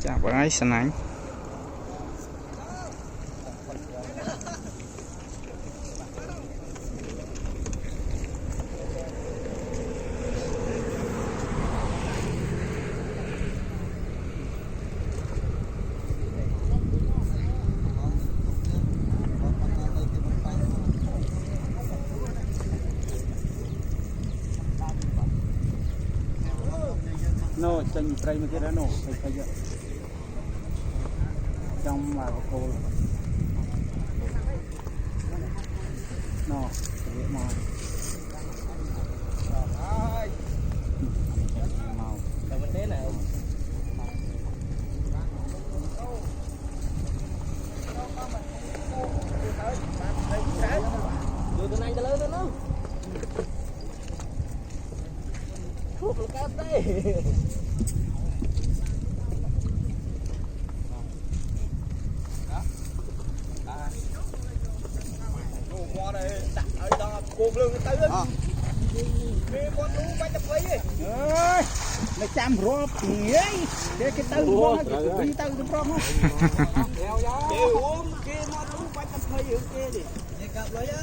chả có ai sẵn anh nó chân trai mà kia đó nó phải trong mà có cô nó cái màu màu vấn đề này đưa từ này cho lớn nữa thuốc là cát đấy qua đây đặt ở đó cuồng lưng cái tới đi con lú bánh tập ấy ơi mày chăm rộp gì ấy để cái tư nó cái tư nó rộp không để uống kia nó lú bánh tập ấy ở kia đi để cặp lấy đó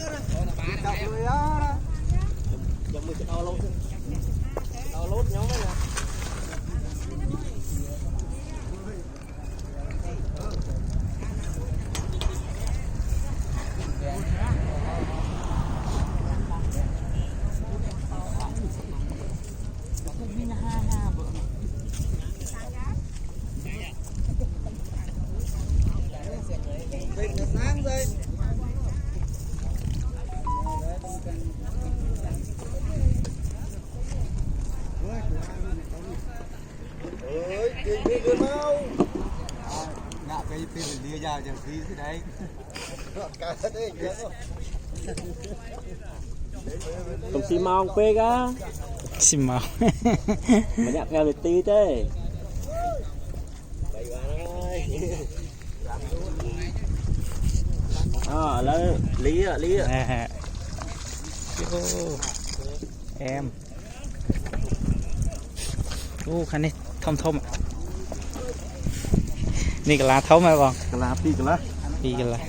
cặp lấy đó giống như cái đo lốt nhau đấy nè sáng rồi ơi kia mau ngạ cái pin đi ra chẳng phi thế đấy cả đấy không xì mong quê cả xin màu mà nhạc theo lịch tí thế lấy lý em khăn này thông thôngนี่ก็ลาเท่าไหมบ้าง กะลาพี่กะลา ปีกันละ